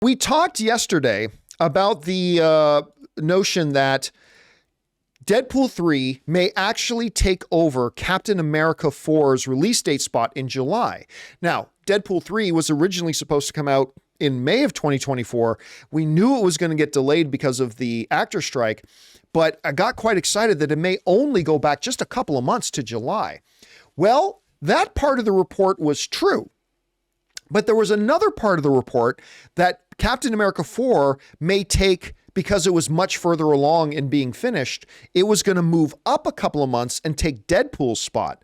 We talked yesterday about the notion that Deadpool 3 may actually take over Captain America 4's release date spot in July. Now, Deadpool 3 was originally supposed to come out in May of 2024. We knew it was going to get delayed because of the actor strike, but I got quite excited that it may only go back just a couple of months to July. Well, that part of the report was true. But there was another part of the report that Captain America 4 may take, because it was much further along in being finished, it was going to move up a couple of months and take Deadpool's spot.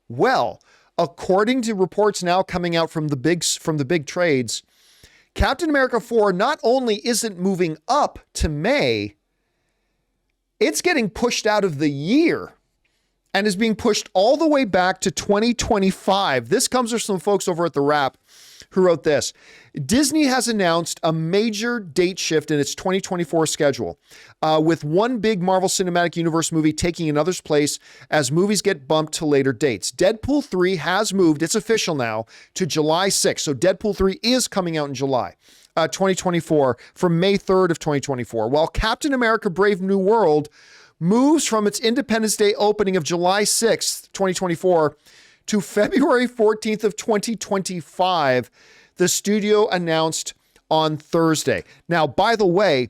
Well, according to reports now coming out from the big trades, Captain America 4 not only isn't moving up to May, it's getting pushed out of the year and is being pushed all the way back to 2025. This comes from some folks over at The Wrap who wrote this. Disney has announced a major date shift in its 2024 schedule, with one big Marvel Cinematic Universe movie taking another's place as movies get bumped to later dates. Deadpool 3 has moved, it's official now, to July 6th. So Deadpool 3 is coming out in July 2024 from May 3rd of 2024, while Captain America Brave New World moves from its Independence Day opening of July 6th, 2024 to February 14th of 2025, the studio announced on Thursday. Now, by the way,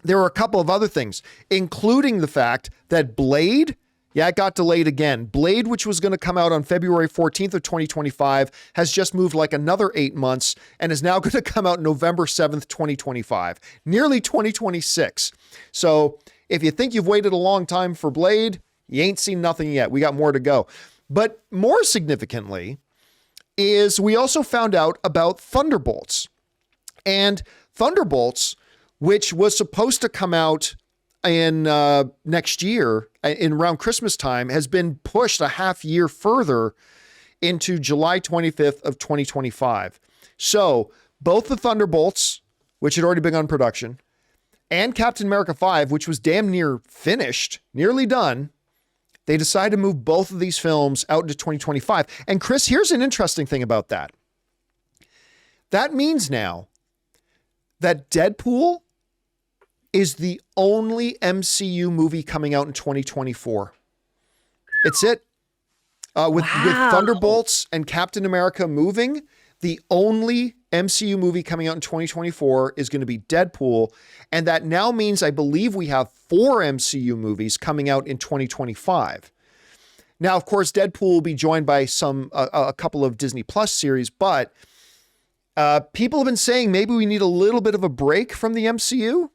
there are a couple of other things, including the fact that Blade, it got delayed again. Blade, which was going to come out on February 14th of 2025, has just moved like another 8 months and is now going to come out November 7th, 2025, nearly 2026. So if you think you've waited a long time for Blade, you ain't seen nothing yet. We got more to go. But more significantly is we also found out about Thunderbolts. And Thunderbolts, which was supposed to come out in next year, in around Christmas time, has been pushed a half year further into July 25th of 2025. So both the Thunderbolts, which had already begun production, and Captain America 5, which was damn near finished, nearly done, they decided to move both of these films out into 2025. And Kris, here's an interesting thing about that. That means now that Deadpool is the only MCU movie coming out in 2024. It's it. With Thunderbolts and Captain America moving, the only MCU movie coming out in 2024 is going to be Deadpool. And that now means, I believe, we have 4 MCU movies coming out in 2025. Now, of course, Deadpool will be joined by a couple of Disney Plus series, but people have been saying maybe we need a little bit of a break from the MCU.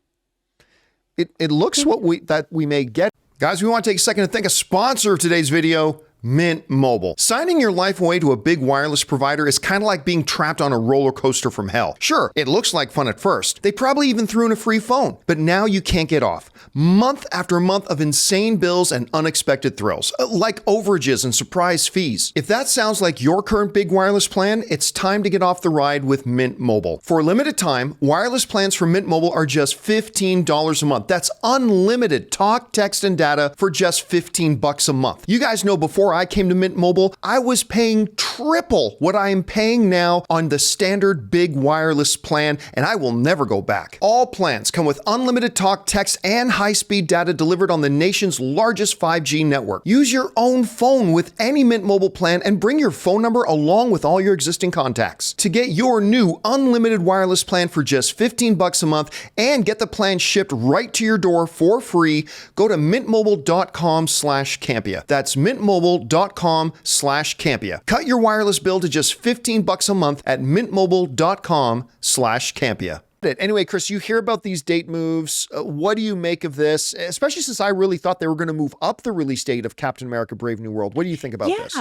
It looks that we may get. Guys, we want to take a second to thank a sponsor of today's video, Mint Mobile. Signing your life away to a big wireless provider is kind of like being trapped on a roller coaster from hell. Sure, it looks like fun at first. They probably even threw in a free phone, but now you can't get off. Month after month of insane bills and unexpected thrills, like overages and surprise fees. If that sounds like your current big wireless plan, it's time to get off the ride with Mint Mobile. For a limited time, wireless plans from Mint Mobile are just $15 a month. That's unlimited talk, text, and data for just $15 a month. You guys know before I came to Mint Mobile, I was paying triple what I am paying now on the standard big wireless plan, and I will never go back. All plans come with unlimited talk, text, and high-speed data delivered on the nation's largest 5G network. Use your own phone with any Mint Mobile plan and bring your phone number along with all your existing contacts. To get your new unlimited wireless plan for just $15 a month and get the plan shipped right to your door for free, go to mintmobile.com/Campea. That's mintmobile.com/Campea. Cut your wireless bill to just $15 a month at mintmobile.com/Campea. Anyway, Kris, you hear about these date moves. What do you make of this? Especially since I really thought they were going to move up the release date of Captain America Brave New World. What do you think about this?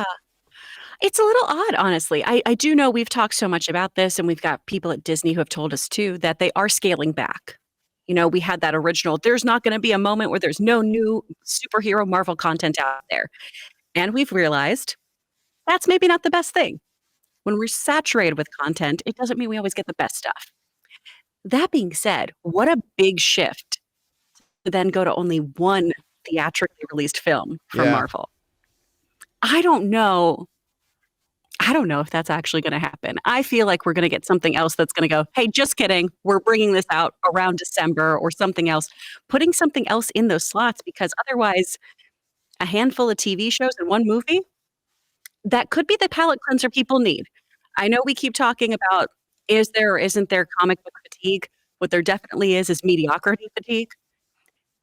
It's a little odd, honestly. I do know we've talked so much about this, and we've got people at Disney who have told us too that they are scaling back. You know, we had that original, there's not going to be a moment where there's no new superhero Marvel content out there. And we've realized that's maybe not the best thing. When we're saturated with content, it doesn't mean we always get the best stuff. That being said, what a big shift to then go to only one theatrically released film from Marvel. I don't know. I don't know if that's actually going to happen. I feel like we're going to get something else that's going to go, hey, just kidding. We're bringing this out around December or something else, putting something else in those slots, because otherwise a handful of TV shows and one movie, that could be the palate cleanser people need. I know we keep talking about, is there or isn't there comic book fatigue? What there definitely is mediocrity fatigue.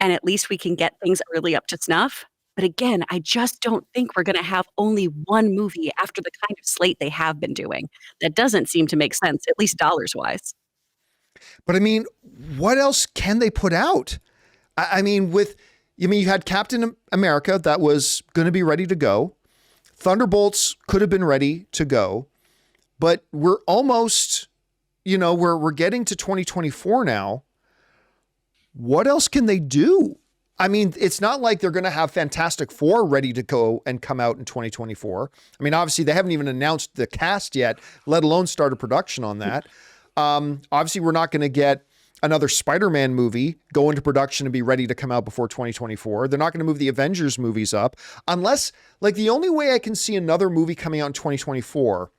And at least we can get things really up to snuff. But again, I just don't think we're going to have only one movie after the kind of slate they have been doing. That doesn't seem to make sense, at least dollars wise. But I mean, what else can they put out? I mean, you had Captain America that was going to be ready to go. Thunderbolts could have been ready to go, but we're almost, we're getting to 2024 now. What else can they do? I mean, it's not like they're going to have Fantastic Four ready to go and come out in 2024. I mean, obviously they haven't even announced the cast yet, let alone started production on that. Obviously we're not going to get another Spider-Man movie go into production and be ready to come out before 2024. They're not going to move the Avengers movies up unless, like, the only way I can see another movie coming out in 2024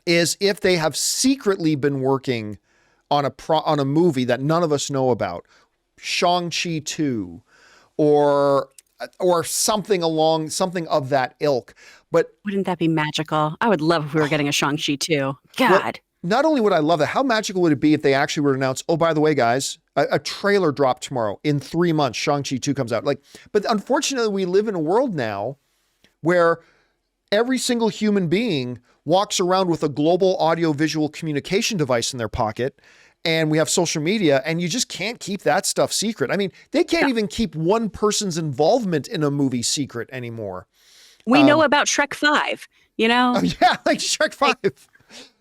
is if they have secretly been working on a movie that none of us know about, Shang-Chi 2 or something of that ilk. But wouldn't that be magical? I would love if we were getting a Shang-Chi 2. God. Well, not only would I love that, how magical would it be if they actually were to announce, oh, by the way, guys, a trailer dropped tomorrow. In 3 months, Shang-Chi 2 comes out. But unfortunately, we live in a world now where every single human being walks around with a global audio-visual communication device in their pocket, and we have social media, and you just can't keep that stuff secret. I mean, they can't even keep one person's involvement in a movie secret anymore. We know about Shrek 5, Yeah, like Shrek 5.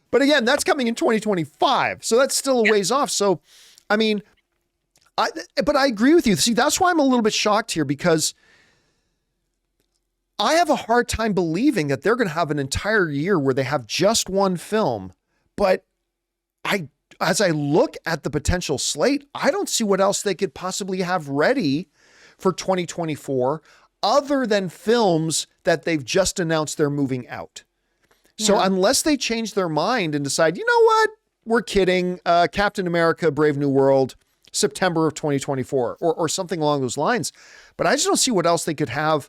But again, that's coming in 2025. So that's still a ways off. So, I mean, but I agree with you. See, that's why I'm a little bit shocked here, because I have a hard time believing that they're going to have an entire year where they have just one film. But as I look at the potential slate, I don't see what else they could possibly have ready for 2024 other than films that they've just announced they're moving out. So unless they change their mind and decide, you know what, we're kidding, Captain America, Brave New World, September of 2024, or something along those lines. But I just don't see what else they could have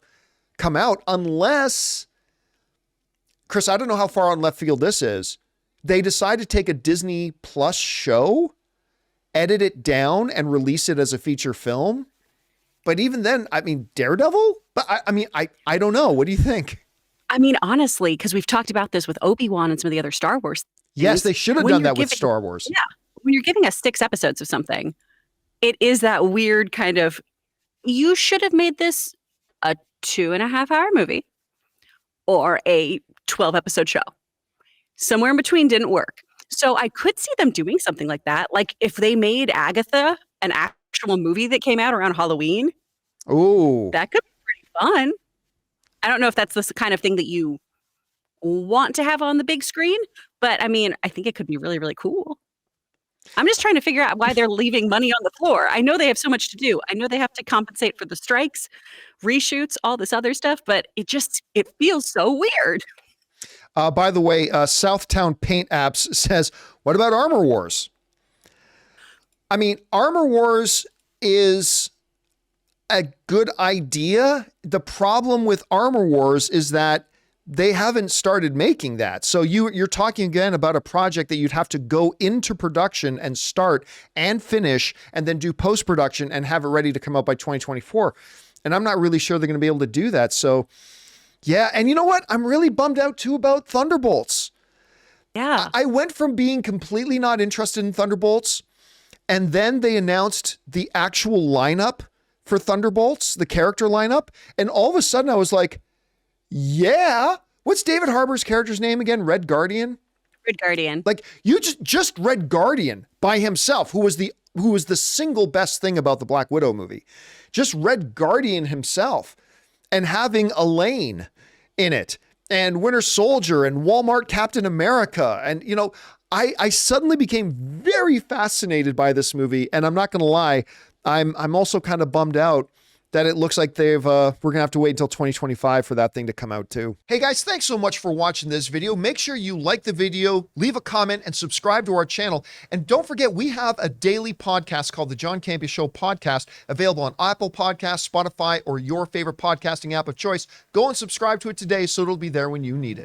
come out unless, Kris, I don't know how far on left field this is. They decide to take a Disney Plus show, edit it down, and release it as a feature film. But even then, I mean, Daredevil? But I don't know. What do you think? I mean, honestly, because we've talked about this with Obi-Wan and some of the other Star Wars things. Yes, they should have done that with Star Wars. Yeah. When you're giving us 6 episodes of something, it is that weird kind of, you should have made this a 2.5-hour movie or a 12-episode show. Somewhere in between didn't work. So I could see them doing something like that. Like if they made Agatha an actual movie that came out around Halloween. Ooh. That could be pretty fun. I don't know if that's the kind of thing that you want to have on the big screen, but I mean, I think it could be really, really cool. I'm just trying to figure out why they're leaving money on the floor. I know they have so much to do. I know they have to compensate for the strikes, reshoots, all this other stuff, but it feels so weird. By the way, Southtown Paint Apps says, what about Armor Wars? I mean, Armor Wars is a good idea. The problem with Armor Wars is that they haven't started making that. So you're talking again about a project that you'd have to go into production and start and finish and then do post-production and have it ready to come out by 2024. And I'm not really sure they're going to be able to do that. So yeah. And you know what? I'm really bummed out too about Thunderbolts. Yeah. I went from being completely not interested in Thunderbolts, and then they announced the actual lineup for Thunderbolts, the character lineup. And all of a sudden I was like, yeah, what's David Harbour's character's name again? Red Guardian? Red Guardian. Like you just Red Guardian by himself, who was the single best thing about the Black Widow movie. Just Red Guardian himself, and having Elaine in it, and Winter Soldier, and Walmart Captain America. And, you know, I suddenly became very fascinated by this movie. And I'm not going to lie, I'm also kind of bummed out that it looks like we're gonna have to wait until 2025 for that thing to come out too. Hey guys, thanks so much for watching this video. Make sure you like the video, leave a comment, and subscribe to our channel. And don't forget, we have a daily podcast called the John Campea Show podcast, available on Apple Podcasts, Spotify, or your favorite podcasting app of choice. Go and subscribe to it today so it'll be there when you need it.